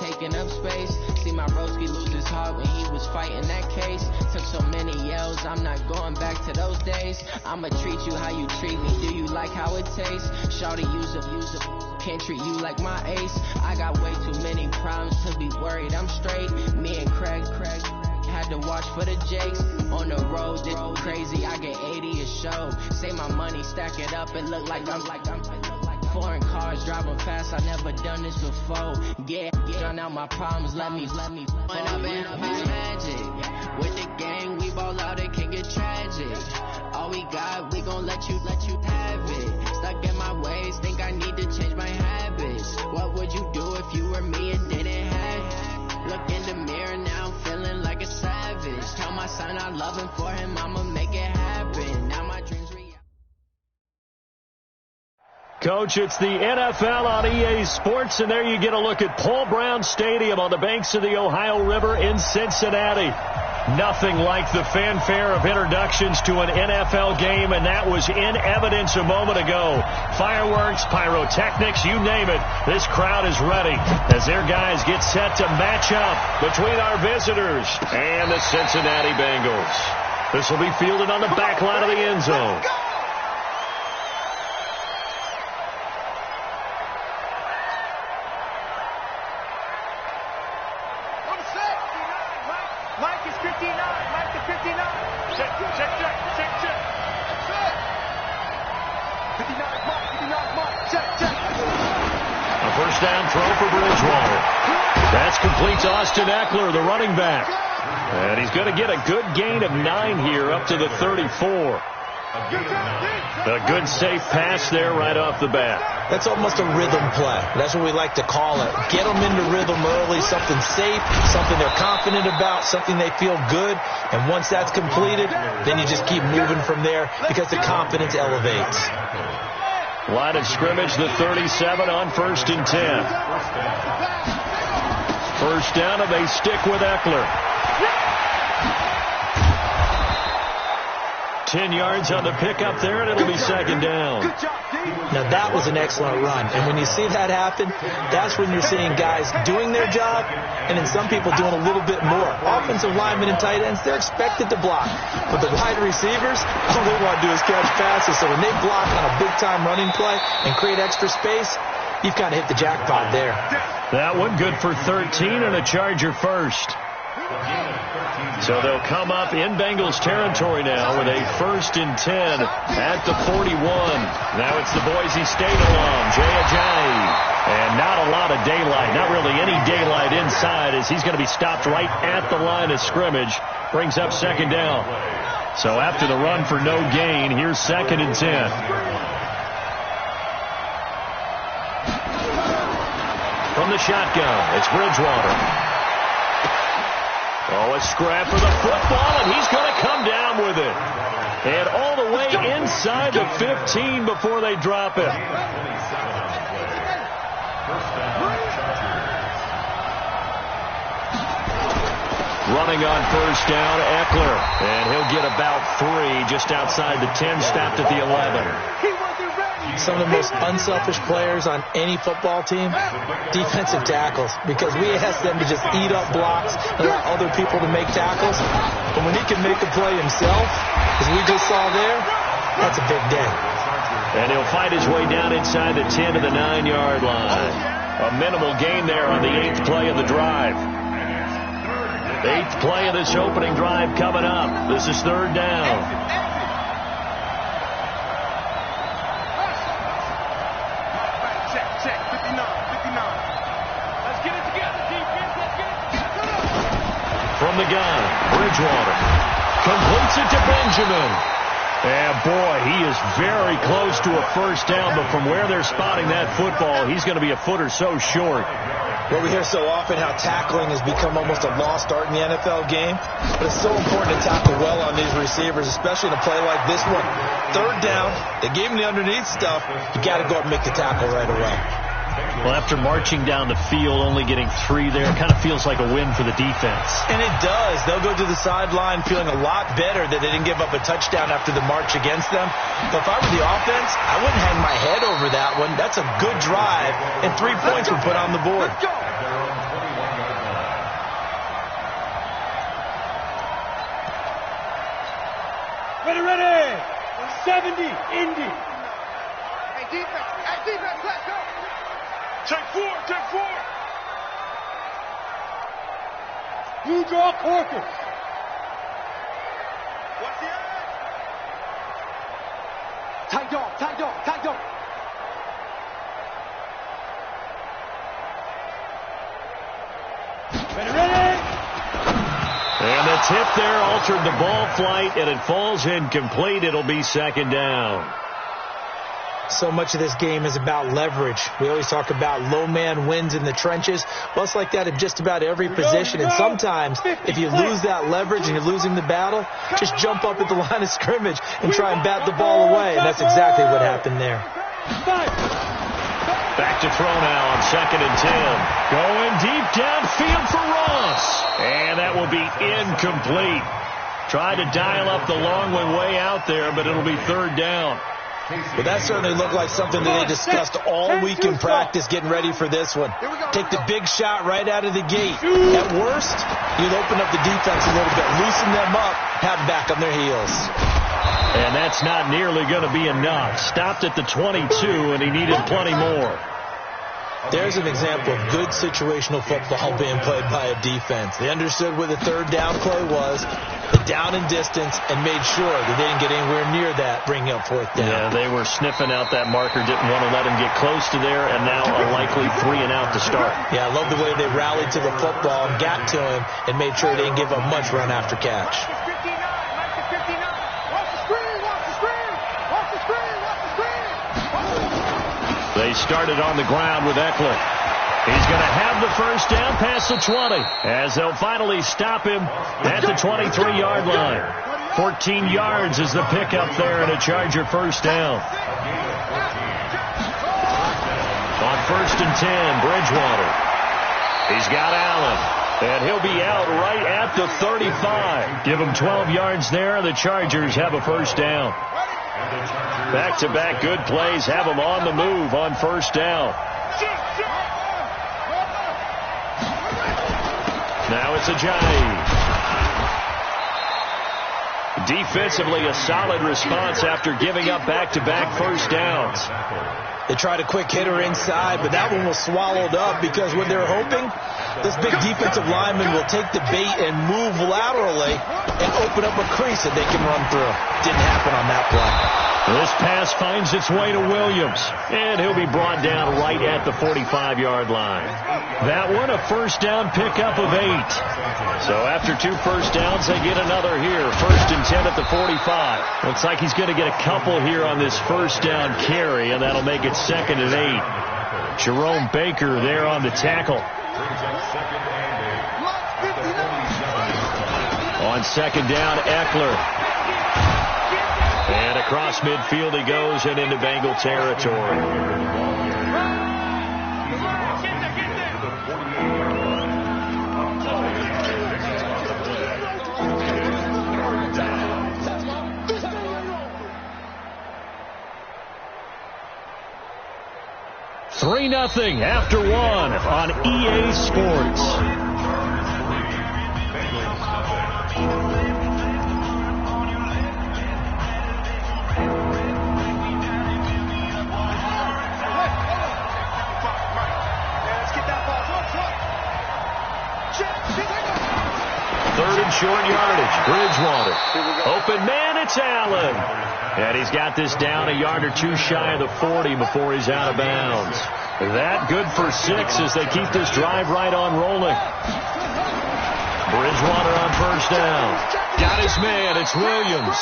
taking up space. See my broski lose his heart when he was fighting that case. Took so many yells, I'm not going back to those days. I'ma treat you how you treat me, do you like how it tastes? Shawty, use up, can't treat you like my ace. I got way too many problems to be worried, I'm straight. Me and Craig had to watch for the Jakes. On the road, this crazy, I get 80 a show. Say my money, stack it up, and look like I'm foreign cars, driving fast, I never done this before. Get drown out my problems, let me When I've been magic. With the gang, we ball out, it can get tragic. All we got, we gon' let you have it. Stuck in my ways, think I need to change my habits. What would you do if you were me and didn't have it? Look in the mirror now, I'm feeling like a savage. Tell my son I love him, for him I'ma make it happen. Now my dreams Coach, it's the NFL on EA Sports, and there you get a look at Paul Brown Stadium on the banks of the Ohio River in Cincinnati. Nothing like the fanfare of introductions to an NFL game, and that was in evidence a moment ago. Fireworks, pyrotechnics, you name it. This crowd is ready as their guys get set to match up between our visitors and the Cincinnati Bengals. This will be fielded on the back line of the end zone. First down throw for Bridgewater. That's complete to Austin Eckler, the running back. And he's going to get a good gain of 9 here up to the 34. A good safe pass there right off the bat. That's almost a rhythm play. That's what we like to call it. Get them into rhythm early, something safe, something they're confident about, something they feel good. And once that's completed, then you just keep moving from there because the confidence elevates. Line of scrimmage, the 37 on 1st and 10. First down, and they stick with Eckler. 10 yards on the pickup there, and it'll be second down. Now, that was an excellent run. And when you see that happen, that's when you're seeing guys doing their job, and then some people doing a little bit more. Offensive linemen and tight ends, they're expected to block. But the wide receivers, all they want to do is catch passes. So when they block on a big-time running play and create extra space, you've kind of hit the jackpot there. That one good for 13 and a Charger first. So they'll come up in Bengals territory now with a 1st and 10 at the 41. Now it's the Boise State alum, Jay Ajayi. And not a lot of daylight, not really any daylight inside, as he's going to be stopped right at the line of scrimmage. Brings up second down. So after the run for no gain, here's 2nd and 10. From the shotgun, it's Bridgewater. Oh, a scrap for the football, and he's going to come down with it. And all the way inside the 15 before they drop it. Running on first down, Eckler. And he'll get about 3 just outside the 10, stopped at the 11. Some of the most unselfish players on any football team, defensive tackles, because we ask them to just eat up blocks and allow other people to make tackles. But when he can make a play himself, as we just saw there, that's a big day. And he'll fight his way down inside the 10 to the 9-yard line. A minimal gain there on the 8th play of the drive. 8th play of this opening drive coming up. This is 3rd down. From the gun, Bridgewater completes it to Benjamin. And boy, he is very close to a first down, but from where they're spotting that football, he's going to be a foot or so short. Well, we hear so often how tackling has become almost a lost art in the NFL game, but it's so important to tackle well on these receivers, especially in a play like this one. 3rd down, they gave him the underneath stuff. You got to go up and make the tackle right away. Well, after marching down the field, only getting 3 there, it kind of feels like a win for the defense. And it does. They'll go to the sideline feeling a lot better that they didn't give up a touchdown after the march against them. But if I were the offense, I wouldn't hang my head over that one. That's a good drive, and 3 points were put on the board. Ready. 70, Indy. Hey, defense, let's go. Take four. Blue draw, Corpus. What's the end? Tight dog. Ready. And the tip there altered the ball flight, and it falls incomplete. It'll be second down. So much of this game is about leverage. We always talk about low man wins in the trenches. Well, it's like that in just about every position. And sometimes, if you lose that leverage and you're losing the battle, just jump up at the line of scrimmage and try and bat the ball away. And that's exactly what happened there. Back to throw now on 2nd and 10. Going deep downfield for Ross. And that will be incomplete. Tried to dial up the long one way out there, but it'll be 3rd down. Well, that certainly looked like something that they discussed all week in practice getting ready for this one. Take the big shot right out of the gate. At worst, you'd open up the defense a little bit, loosen them up, have them back on their heels. And that's not nearly going to be enough. Stopped at the 22, and he needed plenty more. There's an example of good situational football being played by a defense. They understood what the 3rd down play was, the down and distance, and made sure that they didn't get anywhere near that, bringing up 4th down. Yeah, they were sniffing out that marker, didn't want to let him get close to there, and now a likely 3 and out to start. Yeah, I love the way they rallied to the football and got to him and made sure they didn't give up much run after catch. They started on the ground with Eckler. He's going to have the first down past the 20 as they'll finally stop him at the 23-yard line. 14 yards is the pickup there and a Charger first down. On 1st and 10, Bridgewater. He's got Allen, and he'll be out right at the 35. Give him 12 yards there, and the Chargers have a first down. Back-to-back good plays have them on the move on 1st down. Now it's Ajayi. Defensively, a solid response after giving up back-to-back first downs. They tried a quick hitter inside, but that one was swallowed up because what they're hoping, this big defensive lineman will take the bait and move laterally and open up a crease that they can run through. Didn't happen on that play. This pass finds its way to Williams, and he'll be brought down right at the 45-yard line. That one, a first down pickup of 8. So after 2 first downs, they get another here. 1st and 10 at the 45. Looks like he's going to get a couple here on this first down carry, and that'll make it 2nd and 8. Jerome Baker there on the tackle. On 2nd down, Eckler. And across midfield he goes and into Bengal territory. $3-0 after 1 on EA Sports. Short yardage, Bridgewater. Open man, it's Allen. And he's got this down a yard or 2 shy of the 40 before he's out of bounds. That good for 6 as they keep this drive right on rolling. Bridgewater on first down. Got his man, it's Williams.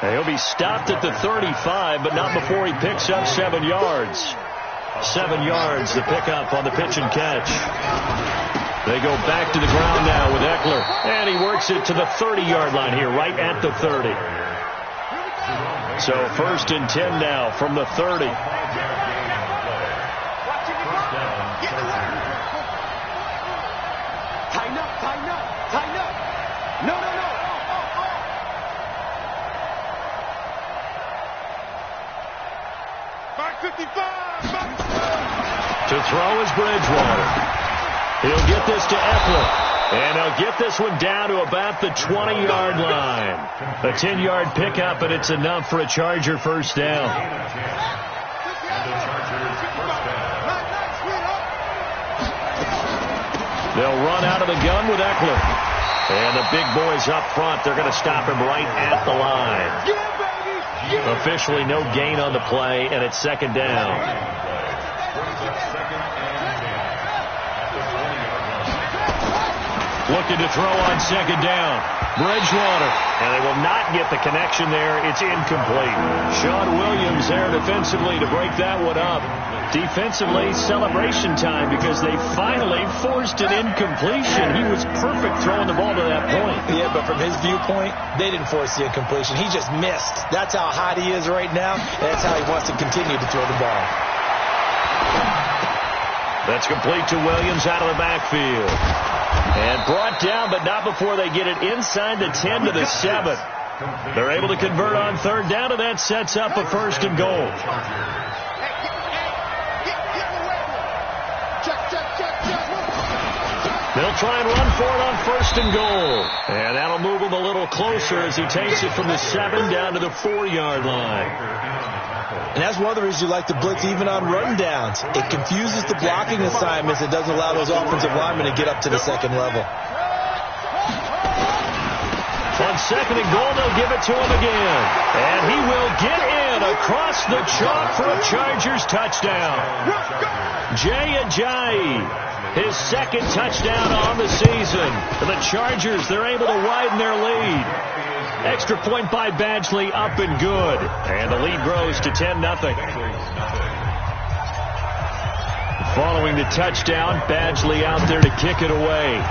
And he'll be stopped at the 35, but not before he picks up 7 yards. 7 yards, the pickup on the pitch and catch. They go back to the ground now with Eckler. And he works it to the 30-yard line here, right at the 30. So 1st and 10 now from the 30. Tighten up. No. Back 55. To throw is Bridgewater. He'll get this to Eckler. And they'll get this one down to about the 20-yard line. A 10-yard pickup, and it's enough for a Charger first down. They'll run out of the gun with Eckler. And the big boys up front, they're going to stop him right at the line. Officially no gain on the play, and it's second down. Looking to throw on second down. Bridgewater. And they will not get the connection there. It's incomplete. Sean Williams there defensively to break that one up. Defensively, celebration time because they finally forced an incompletion. He was perfect throwing the ball to that point. Yeah, but from his viewpoint, they didn't force the incompletion. He just missed. That's how hot he is right now, and that's how he wants to continue to throw the ball. That's complete to Williams out of the backfield. And brought down, but not before they get it inside the 10 to the 7. They're able to convert on third down, and that sets up a first and goal. They'll try and run for it on first and goal. And that'll move him a little closer as he takes it from the 7 down to the 4-yard line. And that's one of the reasons you like to blitz even on run downs. It confuses the blocking assignments. It doesn't allow those offensive linemen to get up to the second level. On second and goal, they'll give it to him again. And he will get in across the chalk for a Chargers touchdown. Jay Ajayi, his second touchdown on the season. The Chargers, they're able to widen their lead. Extra point by Badgley, up and good. And the lead grows to 10-0. Following the touchdown, Badgley out there to kick it away.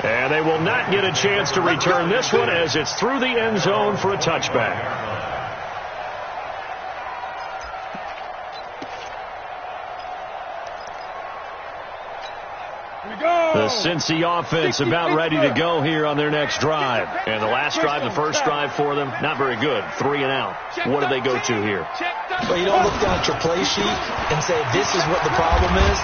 And they will not get a chance to return this one as it's through the end zone for a touchback. The Cincy offense about ready to go here on their next drive. And the last drive, the first drive for them, not very good. 3 and out. What do they go to here? Well, you don't look down at your play sheet and say, this is what the problem is.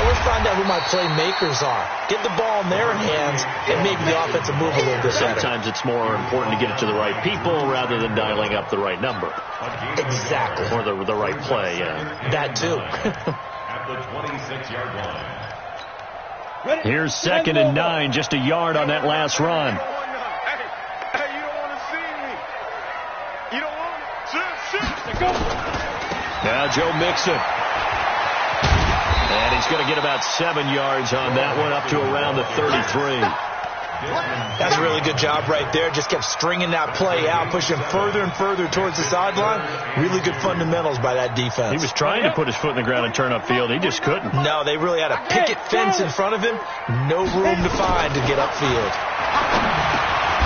Let's find out who my playmakers are. Get the ball in their hands and make the offensive move a little bit better. Sometimes it's more important to get it to the right people rather than dialing up the right number. Exactly. Or the right play, yeah. That too. At the 26-yard line. Here's 2nd and 9, just a yard on that last run. Hey, you don't want to see me. You don't want to. Go. Now Joe Mixon. And he's going to get about 7 yards on that one, up to around the 33. That's a really good job right there. Just kept stringing that play out, pushing further and further towards the sideline. Really good fundamentals by that defense. He was trying to put his foot in the ground and turn upfield. He just couldn't. No, they really had a picket fence in front of him. No room to find to get upfield.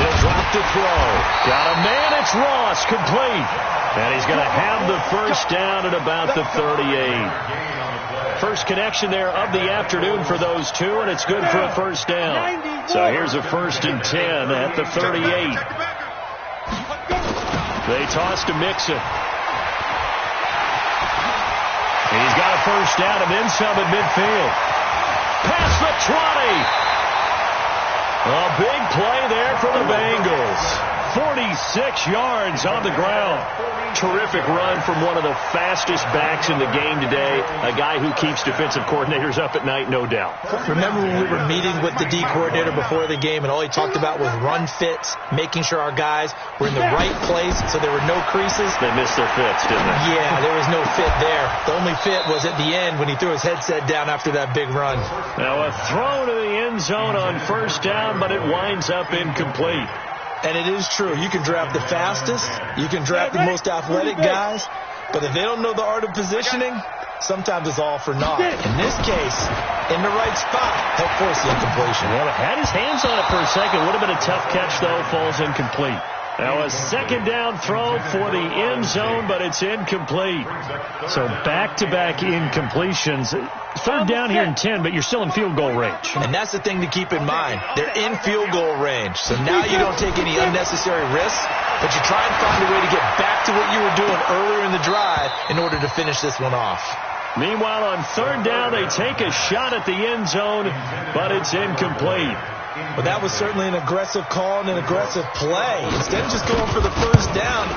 He'll drop the throw. Got a man. It's Ross, complete. And he's going to have the first down at about the 38. First connection there of the afternoon for those two, and it's good for a first down. So here's a 1st and 10 at the 38. They toss to Mixon. He's got a first down and then some at midfield. Past the 20. A big play there for the Bengals. 46 yards on the ground. Terrific run from one of the fastest backs in the game today. A guy who keeps defensive coordinators up at night, no doubt. Remember when we were meeting with the D coordinator before the game and all he talked about was run fits, making sure our guys were in the right place so there were no creases? They missed their fits, didn't they? Yeah, there was no fit there. The only fit was at the end when he threw his headset down after that big run. Now a throw to the end zone on first down, but it winds up incomplete. And it is true. You can draft the fastest. You can draft the most athletic guys. But if they don't know the art of positioning, sometimes it's all for naught. In this case, in the right spot, helped force the incompletion. Well, had his hands on it for a second. Would have been a tough catch, though. Falls incomplete. Now a second down throw for the end zone, but it's incomplete. So back-to-back incompletions. Third down here in 10, but you're still in field goal range. And that's the thing to keep in mind. They're in field goal range. So now you don't take any unnecessary risks, but you try and find a way to get back to what you were doing earlier in the drive in order to finish this one off. Meanwhile, on third down, they take a shot at the end zone, but it's incomplete. Well, that was certainly an aggressive call and an aggressive play. Instead of just going for the first down,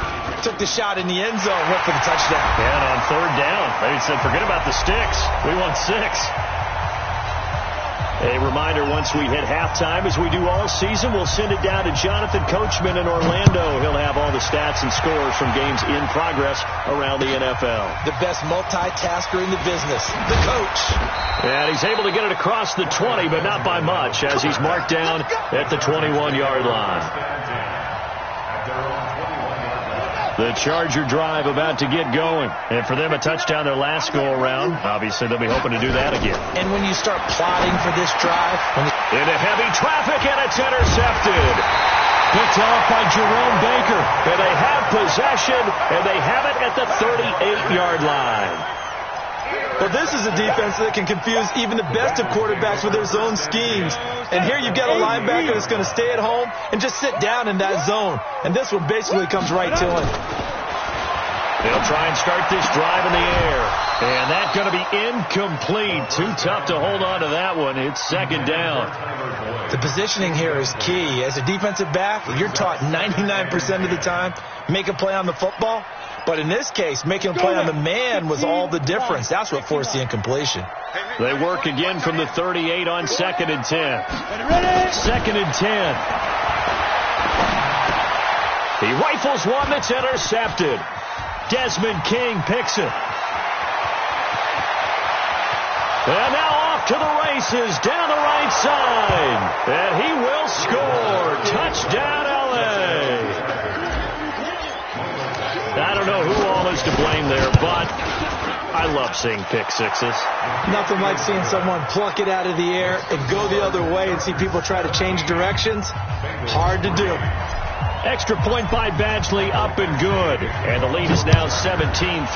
took the shot in the end zone, went for the touchdown. And on third down, they said, forget about the sticks. We want 6. A reminder, once we hit halftime, as we do all season, we'll send it down to Jonathan Coachman in Orlando. He'll have all the stats and scores from games in progress around the NFL. The best multitasker in the business, the coach. And he's able to get it across the 20, but not by much, as he's marked down at the 21-yard line. The Charger drive about to get going. And for them, a touchdown their last go-around. Obviously, they'll be hoping to do that again. And when you start plotting for this drive... Into heavy traffic, and it's intercepted. Picked off by Jerome Baker. And they have possession, and they have it at the 38-yard line. Well, this is a defense that can confuse even the best of quarterbacks with their zone schemes. And here you've got a linebacker that's going to stay at home and just sit down in that zone. And this one basically comes right to him. They'll try and start this drive in the air. And that's going to be incomplete. Too tough to hold on to that one. It's second down. The positioning here is key. As a defensive back, you're taught 99% of the time, make a play on the football. But in this case, making a play on the man was all the difference. That's what forced the incompletion. They work again from the 38 on 2nd and 10. 2nd and 10. He rifles one that's intercepted. Desmond King picks it. And now off to the races down the right side. And he will score. Touchdown, L.A. I don't know who all is to blame there, but I love seeing pick sixes. Nothing like seeing someone pluck it out of the air and go the other way and see people try to change directions. Hard to do. Extra point by Badgley, up and good. And the lead is now 17-3.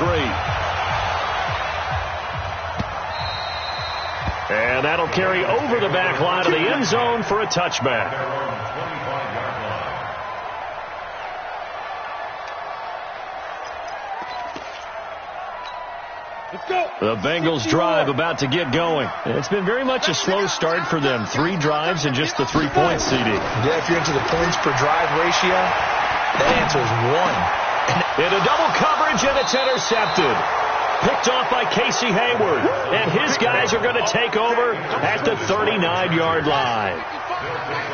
And that'll carry over the back line of the end zone for a touchback. The Bengals drive about to get going. It's been very much a slow start for them. 3 drives and just the 3-point CD. Yeah, if you're into the points per drive ratio, that answer is 1. In a double coverage, and it's intercepted. Picked off by Casey Hayward. And his guys are going to take over at the 39-yard line.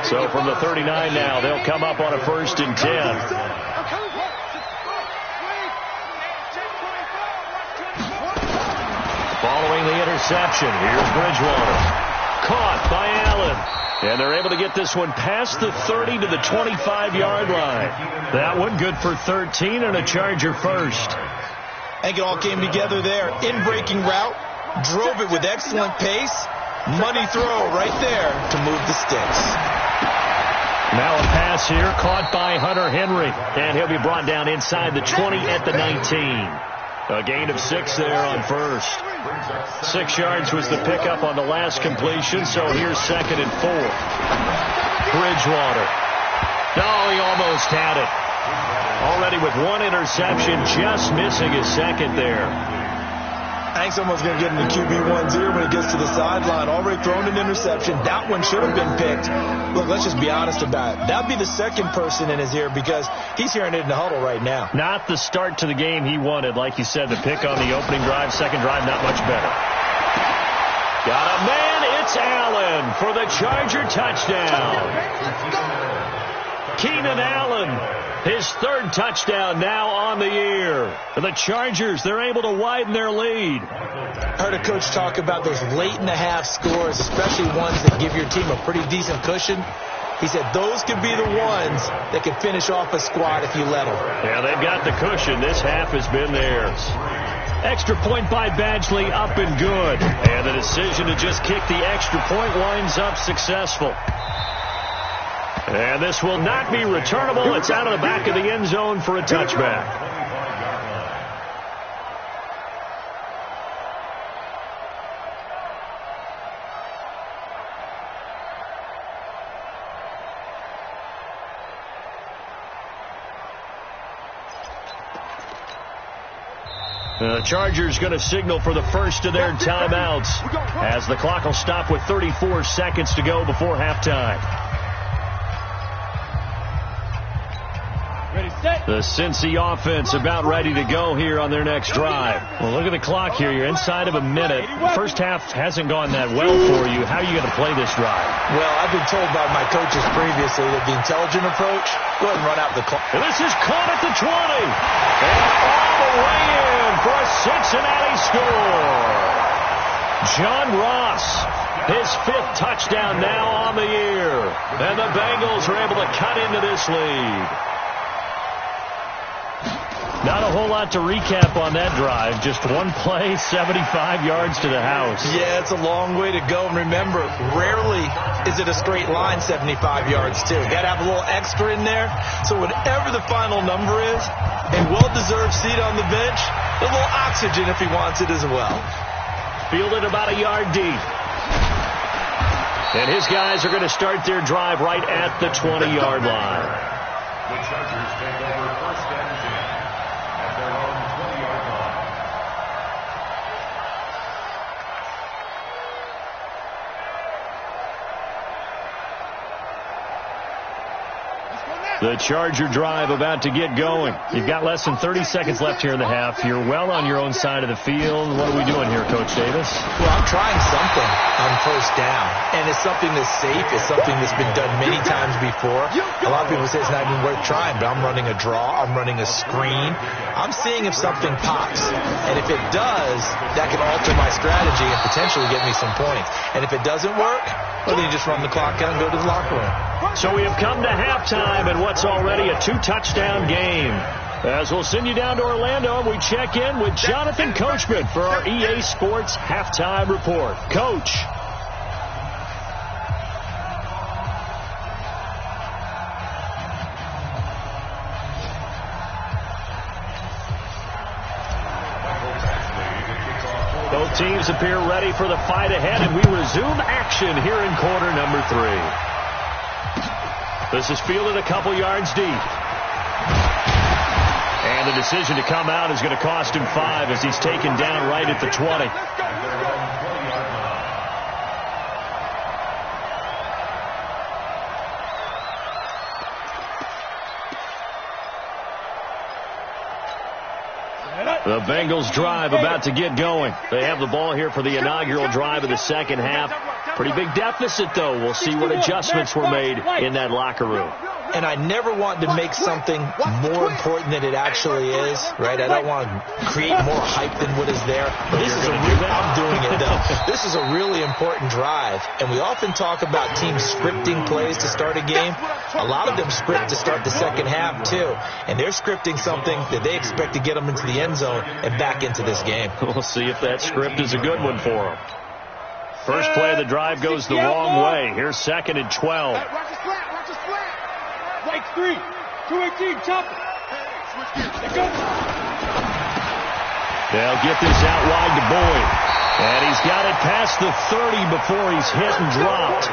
So from the 39 now, they'll come up on a 1st and 10. Following the interception, here's Bridgewater. Caught by Allen. And they're able to get this one past the 30 to the 25-yard line. That one good for 13 and a Charger first. I think it all came together there. In-breaking route, drove it with excellent pace. Money throw right there to move the sticks. Now a pass here, caught by Hunter Henry. And he'll be brought down inside the 20 at the 19. A gain of 6 there on first. 6 yards was the pickup on the last completion, so here's 2nd and 4. Bridgewater. No, he almost had it. Already with 1 interception, just missing his 2nd there. I think someone's going to get in the QB1's ear when he gets to the sideline. Already thrown an interception. That one should have been picked. Look, let's just be honest about it. That would be the 2nd person in his ear because he's hearing it in the huddle right now. Not the start to the game he wanted. Like you said, the pick on the opening drive, 2nd drive, not much better. Got a man. It's Allen for the Charger touchdown. Keenan Allen, his 3rd touchdown now on the year. For the Chargers, they're able to widen their lead. I heard a coach talk about those late-in-the-half scores, especially ones that give your team a pretty decent cushion. He said those could be the ones that could finish off a squad if you let them. Yeah, they've got the cushion. This half has been theirs. Extra point by Badgley, up and good. And the decision to just kick the extra point winds up successful. And this will not be returnable. It's out of the back of the end zone for a touchback. The Chargers going to signal for the first of their timeouts as the clock will stop with 34 seconds to go before halftime. The Cincy offense about ready to go here on their next drive. Well, look at the clock here. You're inside of a minute. The first half hasn't gone that well for you. How are you going to play this drive? Well, I've been told by my coaches previously that the intelligent approach, go ahead and run out the clock. And this is caught at the 20. And all the way in for a Cincinnati score. John Ross, his 5th touchdown now on the year. And the Bengals are able to cut into this lead. Not a whole lot to recap on that drive. Just one play, 75 yards to the house. Yeah, it's a long way to go. And remember, rarely is it a straight line 75 yards, too. Got to have a little extra in there. So whatever the final number is, a well-deserved seat on the bench, a little oxygen if he wants it as well. Fielded about a yard deep. And his guys are going to start their drive right at the 20-yard line. The Chargers take over first and 10 at their own 20-yard line. The Charger drive about to get going. You've got less than 30 seconds left here in the half. You're well on your own side of the field. What are we doing here, Coach Davis? Well, I'm trying something on first down, and it's something that's safe. It's something that's been done many times before. A lot of people say it's not even worth trying, but I'm running a draw. I'm running a screen. I'm seeing if something pops, and if it does, that can alter my strategy and potentially get me some points. And if it doesn't work, well, then you just run the clock out and go to the locker room. So we have come to halftime in what's already a 2-touchdown game. As we'll send you down to Orlando, we check in with Jonathan Coachman for our EA Sports Halftime Report. Coach. Both teams appear ready for the fight ahead, and we resume action here in quarter number 3. This is fielded a couple yards deep. And the decision to come out is going to cost him 5 as he's taken down right at the 20. The Bengals drive about to get going. They have the ball here for the inaugural drive of the second half. Pretty big deficit, though. We'll see what adjustments were made in that locker room. And I never want to make something more important than it actually is, right? I don't want to create more hype than what is there. But this is I'm doing it, though. This is a really important drive. And we often talk about teams scripting plays to start a game. A lot of them script to start the second half, too. And they're scripting something that they expect to get them into the end zone and back into this game. We'll see if that script is a good one for them. First play of the drive goes the wrong way. Here's 2nd and 12. Watch his flat. Right 3. 218, chop it. Let's go. They'll get this out wide to Boyd. And he's got it past the 30 before he's hit and dropped.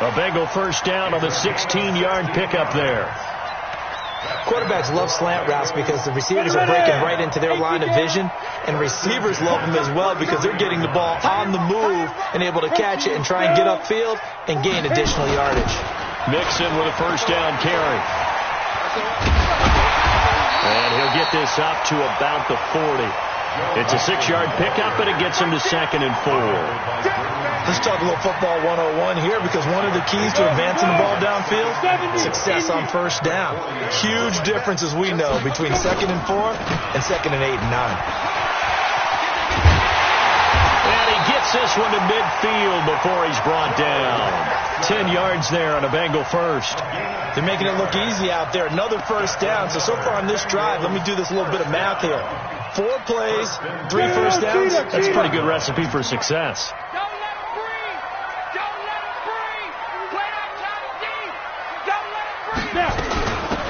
A Bengal first down on the 16-yard pickup there. Quarterbacks love slant routes because the receivers are breaking right into their line of vision, and receivers love them as well because they're getting the ball on the move and able to catch it and try and get upfield and gain additional yardage. Mixon with a first down carry. And he'll get this up to about the 40. It's a 6-yard pickup, and it gets him to 2nd and 4. Let's talk a little football 101 here, because one of the keys to advancing the ball downfield, success on first down. Huge difference, as we know, between 2nd and 4 and 2nd and 8 and 9. And he gets this one to midfield before he's brought down. 10 yards there on a Bengal first. They're making it look easy out there. Another first down. So far on this drive, let me do this little bit of math here. 4 plays, 3 first downs. That's a pretty good recipe for success.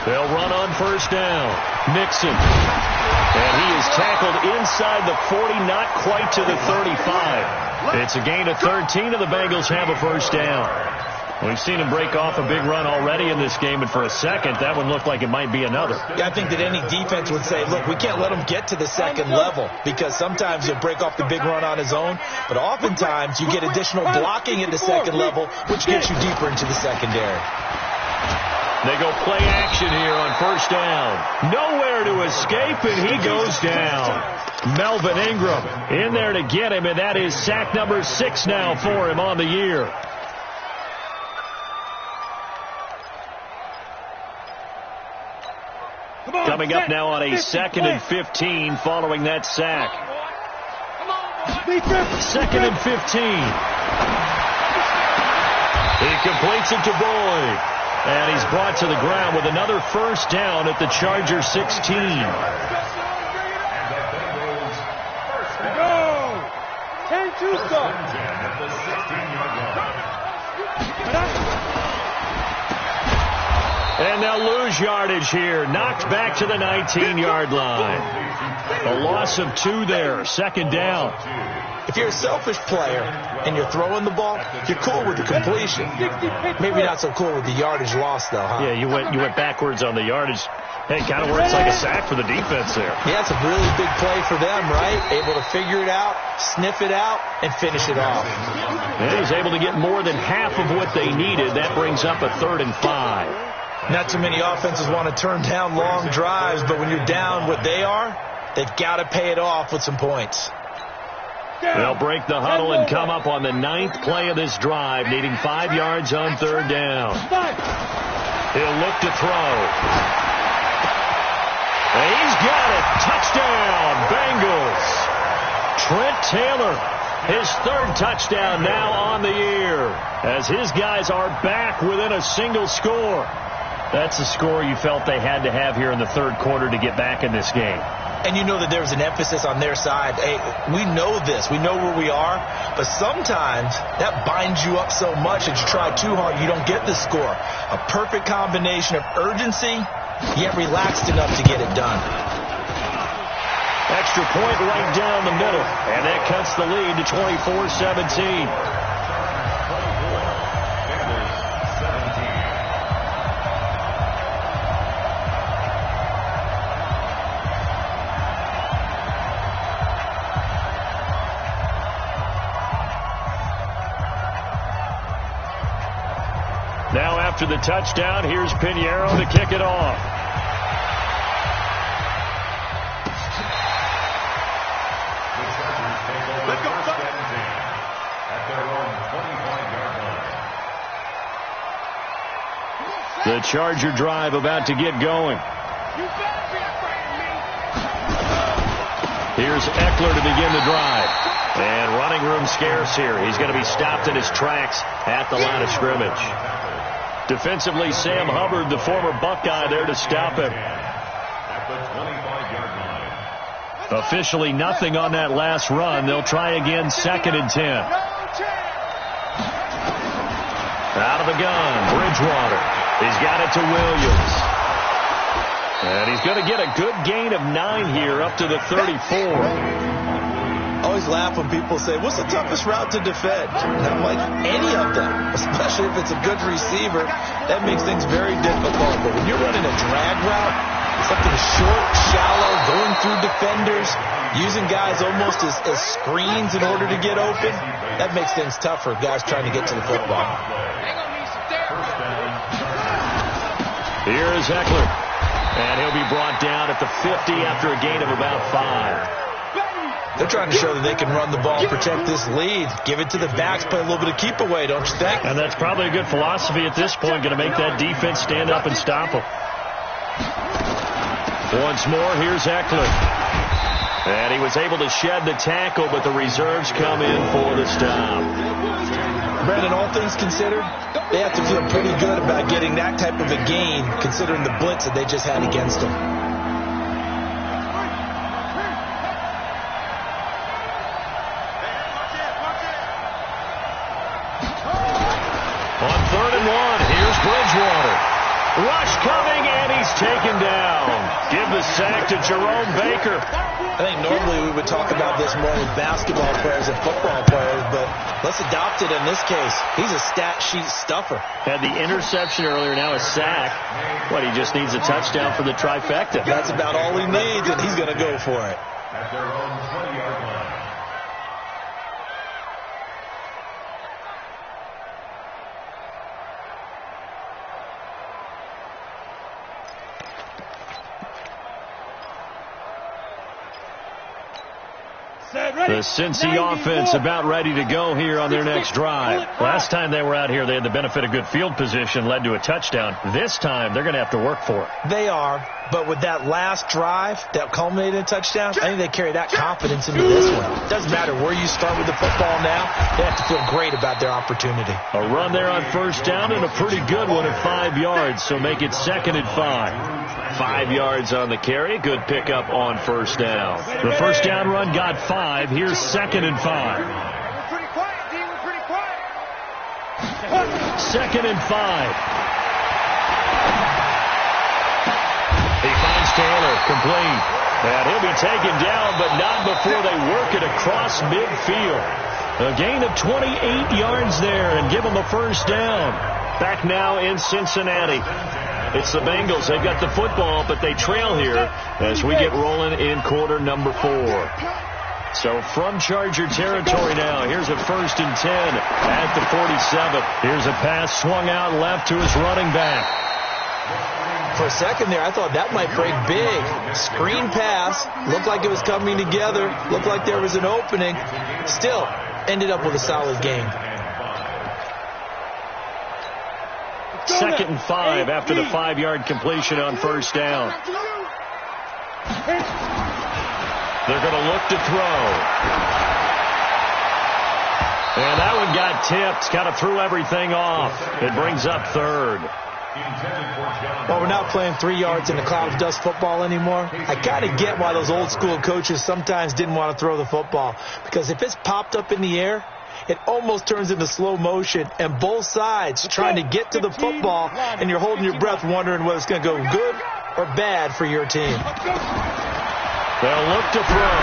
They'll run on first down. Mixon. And he is tackled inside the 40, not quite to the 35. It's a gain of 13, and the Bengals have a first down. We've seen him break off a big run already in this game, and for a second, that one looked like it might be another. Yeah, I think that any defense would say, look, we can't let him get to the second level, because sometimes he'll break off the big run on his own, but oftentimes you get additional blocking at the second level, which gets you deeper into the secondary. They go play action here on first down. Nowhere to escape, and he goes down. Melvin Ingram in there to get him, and that is sack number 6 now for him on the year. Coming up now on a 2nd and 15 following that sack. 2nd and 15. He completes it to Boyd. And he's brought to the ground with another first down at the Charger 16. Go! 10-2 stop. And they'll lose yardage here. Knocked back to the 19-yard line. A loss of 2 there. 2nd down. If you're a selfish player and you're throwing the ball, you're cool with the completion. Maybe not so cool with the yardage loss, though, huh? Yeah, you went backwards on the yardage. Hey, it kind of works like a sack for the defense there. Yeah, it's a really big play for them, right? Able to figure it out, sniff it out, and finish it off. And he's able to get more than half of what they needed. That brings up a 3rd and 5. Not too many offenses want to turn down long drives, but when you're down what they are, they've got to pay it off with some points. They'll break the huddle and come up on the 9th play of this drive, needing 5 yards on 3rd down. He'll look to throw. And he's got it. Touchdown, Bengals. Trent Taylor, his 3rd touchdown now on the year, as his guys are back within a single score. That's the score you felt they had to have here in the 3rd quarter to get back in this game. And you know that there's an emphasis on their side. Hey, we know this. We know where we are. But sometimes that binds you up so much that you try too hard, you don't get the score. A perfect combination of urgency, yet relaxed enough to get it done. Extra point right down the middle. And that cuts the lead to 24-17. Now after the touchdown, here's Pinheiro to kick it off. Let's go. At their own 25-yard line. The Charger drive about to get going. Here's Eckler to begin the drive. And running room scarce here. He's going to be stopped in his tracks at the line of scrimmage. Defensively, Sam Hubbard, the former Buckeye, there to stop him. At the 25-yard line. Officially nothing on that last run. They'll try again, 2nd and 10. Out of the gun, Bridgewater. He's got it to Williams. And he's going to get a good gain of 9 here up to the 34. I always laugh when people say, what's the toughest route to defend? And I'm like, any of them, especially if it's a good receiver. That makes things very difficult. But when you're running a drag route, something short, shallow, going through defenders, using guys almost as screens in order to get open, that makes things tough for guys trying to get to the football. Here is Eckler. And he'll be brought down at the 50 after a gain of about 5. They're trying to show that they can run the ball, protect this lead, give it to the backs, play a little bit of keep away, don't you think? And that's probably a good philosophy at this point, going to make that defense stand up and stop them. Once more, here's Eckler. And he was able to shed the tackle, but the reserves come in for the stop. Brandon, all things considered, they have to feel pretty good about getting that type of a gain, considering the blitz that they just had against them. On 3rd and 1, here's Bridgewater. Rush coming, and he's taken down. Give the sack to Jerome Baker. I think normally we would talk about this more with basketball players and football players, but let's adopt it in this case. He's a stat sheet stuffer. Had the interception earlier, now a sack. What, he just needs a touchdown for the trifecta. That's about all he needs, and he's going to go for it. At their own 20-yard line. The Cincy offense about ready to go here on their next drive. Last time they were out here, they had the benefit of good field position, led to a touchdown. This time, they're going to have to work for it. They are, but with that last drive that culminated in a touchdown, I think they carry that confidence into this one. It doesn't matter where you start with the football now. They have to feel great about their opportunity. A run there on first down and a pretty good one at 5 yards, so make it 2nd and 5. 5 yards on the carry. Good pickup on first down. The first down run got 5. Here's 2nd and 5. We're pretty quiet, D. We're pretty quiet. 2nd and 5. He finds Taylor, complete. And he'll be taken down, but not before they work it across midfield. A gain of 28 yards there and give them a first down. Back now in Cincinnati. It's the Bengals. They've got the football, but they trail here as we get rolling in quarter number 4. So from Charger territory now, here's a 1st and 10 at the 47. Here's a pass swung out left to his running back. For a second there, I thought that might break big. Screen pass. Looked like it was coming together. Looked like there was an opening. Still ended up with a solid gain. 2nd and 5 after the 5-yard completion on first down. They're going to look to throw. And that one got tipped. Kind of threw everything off. It brings up 3rd. Well, we're not playing 3 yards in a cloud of dust football anymore. I kind of get why those old school coaches sometimes didn't want to throw the football. Because if it's popped up in the air, it almost turns into slow motion, and both sides trying to get to the football, and you're holding your breath wondering whether it's going to go good or bad for your team. They'll look to throw.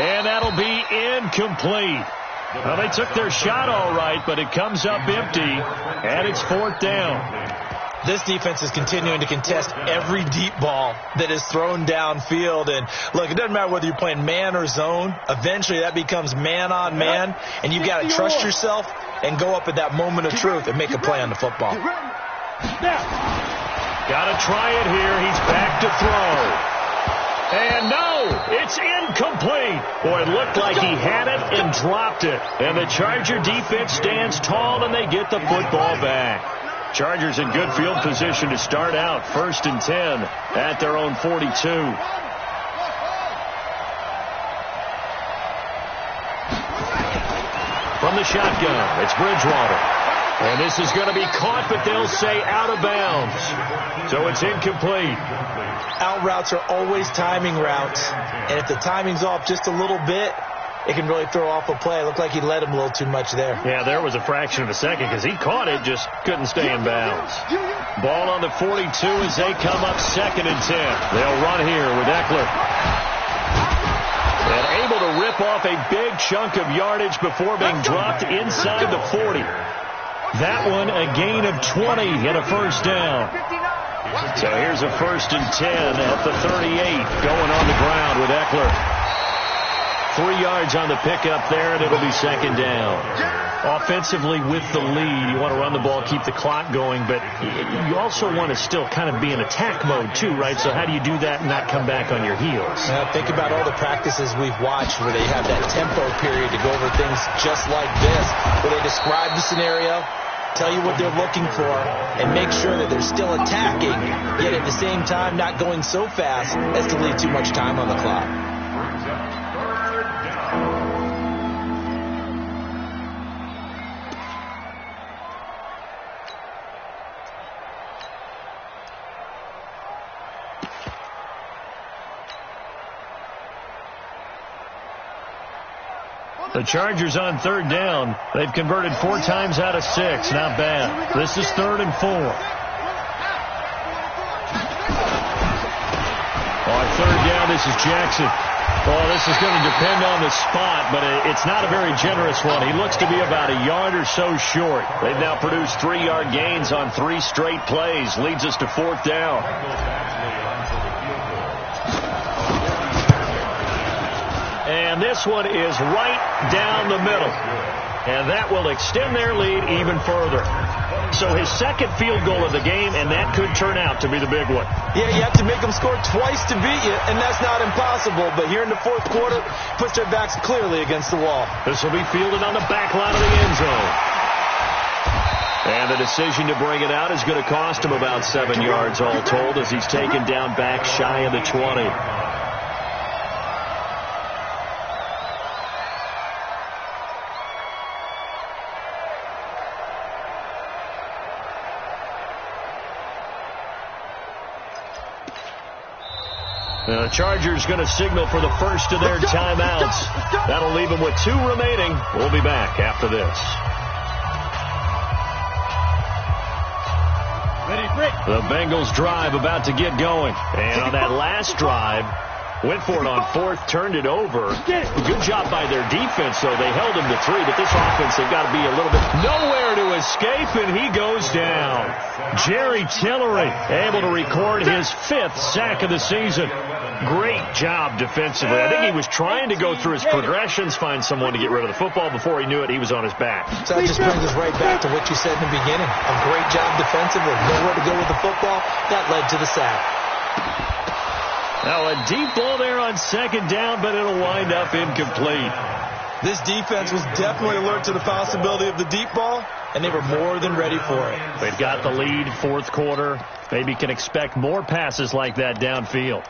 And that'll be incomplete. Well, they took their shot all right, but it comes up empty, and it's 4th down. This defense is continuing to contest every deep ball that is thrown downfield. And, look, it doesn't matter whether you're playing man or zone. Eventually, that becomes man on man, and you've got to trust yourself and go up at that moment of truth and make a play on the football. Got to try it here. He's back to throw. And no, it's incomplete. Boy, it looked like he had it and dropped it. And the Charger defense stands tall, and they get the football back. Chargers in good field position to start out. 1st and 10 at their own 42. From the shotgun, it's Bridgewater. And this is going to be caught, but they'll say out of bounds. So it's incomplete. Out routes are always timing routes. And if the timing's off just a little bit, it can really throw off a play. It looked like he led him a little too much there. Yeah, there was a fraction of a second because he caught it, just couldn't stay in bounds. Ball on the 42 as they come up 2nd and 10. They'll run here with Eckler. And able to rip off a big chunk of yardage before being dropped inside the 40. That one a gain of 20 and a first down. So here's a 1st and 10 at the 38 going on the ground with Eckler. 3 yards on the pickup there, and it'll be 2nd down. Offensively with the lead, you want to run the ball, keep the clock going, but you also want to still kind of be in attack mode too, right? So how do you do that and not come back on your heels? Think about all the practices we've watched where they have that tempo period to go over things just like this, where they describe the scenario, tell you what they're looking for, and make sure that they're still attacking, yet at the same time not going so fast as to leave too much time on the clock. The Chargers on third down. They've converted 4 times out of 6. Not bad. This is 3rd and 4. On third down, this is Jackson. Well, this is going to depend on the spot, but it's not a very generous one. He looks to be about a yard or so short. They've now produced 3-yard gains on 3 straight plays. Leads us to 4th down. And this one is right down the middle. And that will extend their lead even further. So his second field goal of the game, and that could turn out to be the big one. Yeah, you have to make them score twice to beat you, and that's not impossible. But here in the 4th quarter, puts their backs clearly against the wall. This will be fielded on the back line of the end zone. And the decision to bring it out is going to cost him about 7 yards all told, as he's taken down back shy of the 20. The Chargers going to signal for the first of their timeouts. That'll leave them with 2 remaining. We'll be back after this. The Bengals drive about to get going. And on that last drive, went for it on 4th, turned it over. Good job by their defense, though. They held him to 3, but this offense, they've got to be a little bit... Nowhere to escape, and he goes down. Jerry Tillery able to record his 5th sack of the season. Great job defensively. I think he was trying to go through his progressions, find someone to get rid of the football. Before he knew it, he was on his back. So that just brings us right back to what you said in the beginning. A great job defensively. Nowhere to go with the football. That led to the sack. Now a deep ball there on 2nd down, but it'll wind up incomplete. This defense was definitely alert to the possibility of the deep ball, and they were more than ready for it. They've got the lead, 4th quarter. Maybe can expect more passes like that downfield.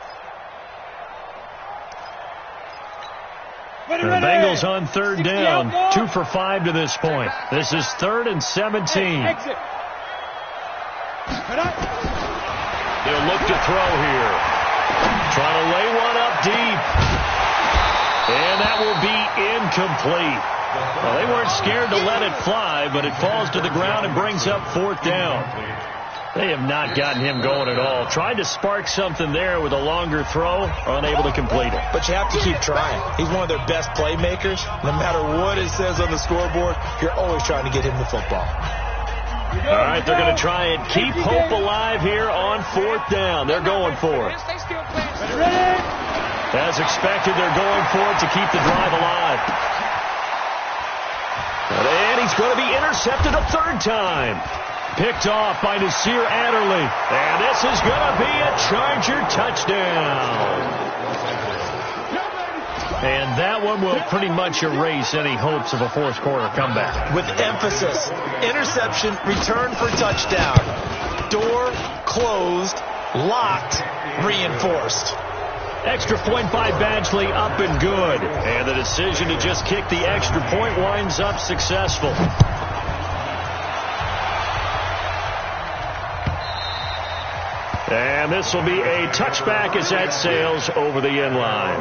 The Bengals on 3rd down, 2 for 5 to this point. This is 3rd and 17. He'll look to throw here. Trying to lay one up deep. And that will be incomplete. Well, they weren't scared to let it fly, but it falls to the ground and brings up 4th down. They have not gotten him going at all. Tried to spark something there with a longer throw, unable to complete it. But you have to keep trying. He's one of their best playmakers. No matter what it says on the scoreboard, you're always trying to get him the football. All right, they're going to try and keep hope alive here on 4th down. They're going for it. As expected, they're going for it to keep the drive alive. And he's going to be intercepted a 3rd time. Picked off by Nasir Adderley. And this is going to be a Charger touchdown. And that one will pretty much erase any hopes of a 4th quarter comeback. With emphasis, interception, return for touchdown. Door closed, locked, reinforced. Extra point by Badgley, up and good. And the decision to just kick the extra point winds up successful. And this will be a touchback as that sails over the end line.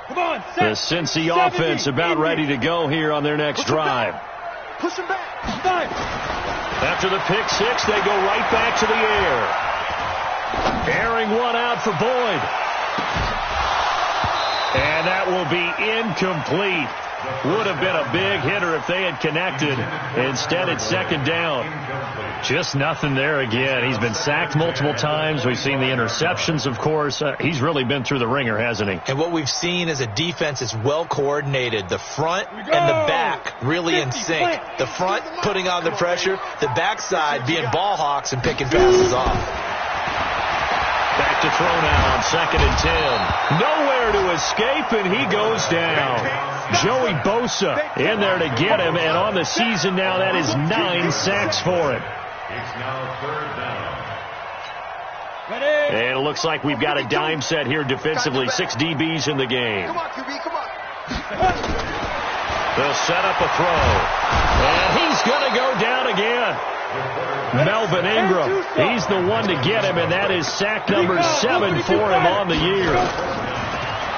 Come on, the Cincy offense about ready to go here on their next drive. Push him back. 5. After the pick 6, they go right back to the air. Airing one out for Boyd. And that will be incomplete. Would have been a big hitter if they had connected. Instead, it's 2nd down. Just nothing there again. He's been sacked multiple times. We've seen the interceptions, of course. He's really been through the ringer, hasn't he? And what we've seen is a defense that's well coordinated. The front and the back really in sync. The front putting on the pressure. The backside being ball hawks and picking passes off. Back to throw now on 2nd and 10. Nowhere to escape, and he goes down. Joey Bosa in there to get him, and on the season now, that is 9 sacks for him. It's now 3rd down. And it looks like we've got a dime set here defensively. 6 DBs in the game. Come on, QB, come on. They'll set up a throw. And he's going to go down again. Melvin Ingram, he's the one to get him, and that is sack number 7 for him on the year.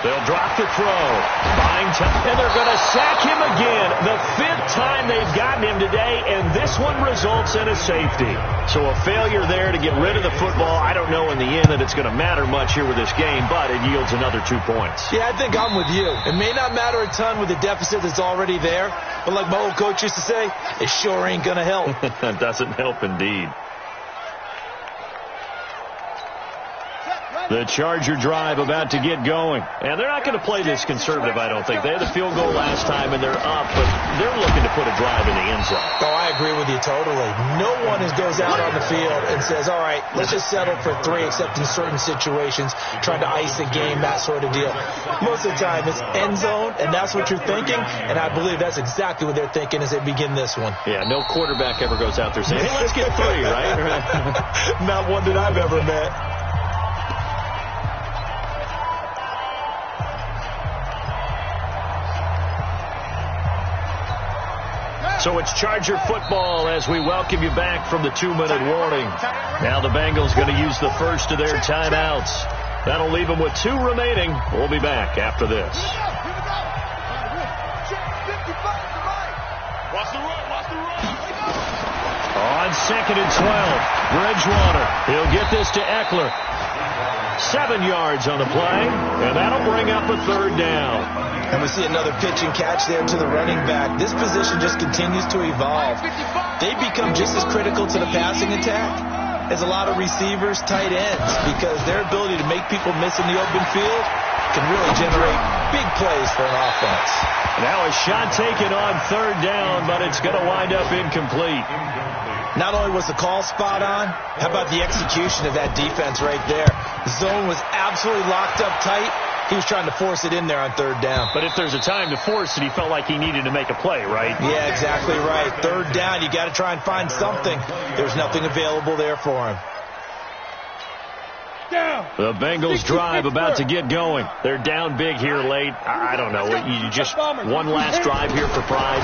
They'll drop the throw. Buying time, and they're going to sack him again. The 5th time they've gotten him today, and this one results in a safety. So a failure there to get rid of the football. I don't know in the end that it's going to matter much here with this game, but it yields another 2 points. Yeah, I think I'm with you. It may not matter a ton with the deficit that's already there, but like my old coach used to say, it sure ain't going to help. It doesn't help indeed. The Charger drive about to get going. And they're not going to play this conservative, I don't think. They had the field goal last time, and they're up, but they're looking to put a drive in the end zone. Oh, I agree with you totally. No one goes out on the field and says, all right, let's just settle for 3, except in certain situations, trying to ice the game, that sort of deal. Most of the time, it's end zone, and that's what you're thinking, and I believe that's exactly what they're thinking as they begin this one. Yeah, no quarterback ever goes out there saying, hey, let's get 3, right? Not one that I've ever met. So it's Charger football as we welcome you back from the 2-minute warning. Now the Bengals going to use the first of their timeouts. That'll leave them with 2 remaining. We'll be back after this. On 2nd and 12, Bridgewater. He'll get this to Eckler. 7 yards on the play, and that'll bring up a 3rd down. And we see another pitch and catch there to the running back. This position just continues to evolve. They become just as critical to the passing attack as a lot of receivers, tight ends, because their ability to make people miss in the open field can really generate big plays for an offense. Now a shot taken on 3rd down, but it's going to wind up incomplete. Not only was the call spot on, how about the execution of that defense right there? The zone was absolutely locked up tight. He was trying to force it in there on 3rd down. But if there's a time to force it, he felt like he needed to make a play, right? Yeah, exactly right. 3rd down, you got to try and find something. There's nothing available there for him. The Bengals drive about to get going. They're down big here late. I don't know. You just one last drive here for pride.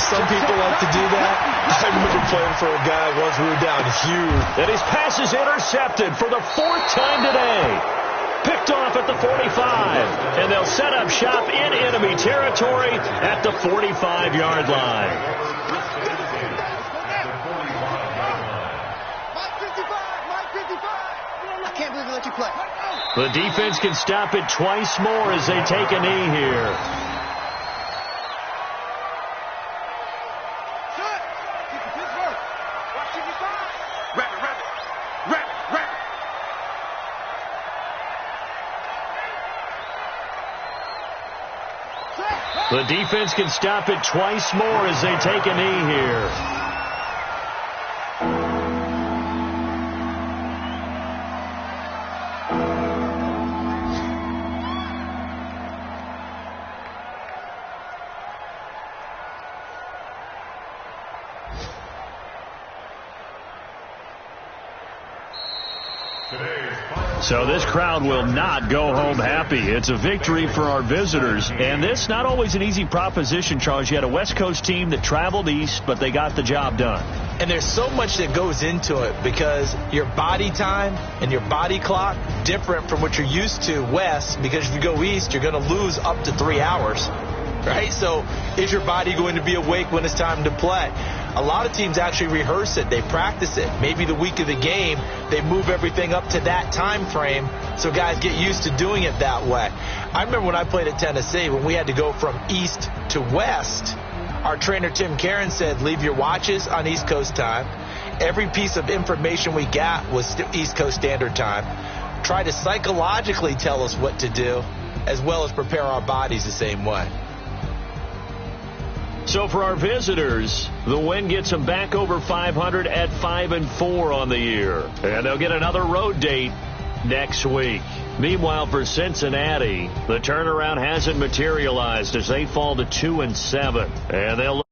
Some people like to do that. I remember playing for a guy once we were down huge. And his pass is intercepted for the 4th time today. Picked off at the 45. And they'll set up shop in enemy territory at the 45-yard line. I can't believe they let you play. The defense can stop it twice more as they take a knee here. The defense can stop it twice more as they take a knee here. So this crowd will not go home happy. It's a victory for our visitors. And this not always an easy proposition, Charles. You had a West Coast team that traveled east, but they got the job done. And there's so much that goes into it because your body time and your body clock different from what you're used to west, because if you go east, you're going to lose up to 3 hours. Right? So is your body going to be awake when it's time to play? A lot of teams actually rehearse it. They practice it. Maybe the week of the game, they move everything up to that time frame so guys get used to doing it that way. I remember when I played at Tennessee, when we had to go from east to west, our trainer Tim Karen said, leave your watches on East Coast time. Every piece of information we got was East Coast Standard Time. Try to psychologically tell us what to do, as well as prepare our bodies the same way. So for our visitors, the win gets them back over 500 at 5-4 on the year. And they'll get another road date next week. Meanwhile, for Cincinnati, the turnaround hasn't materialized as they fall to 2-7. And they'll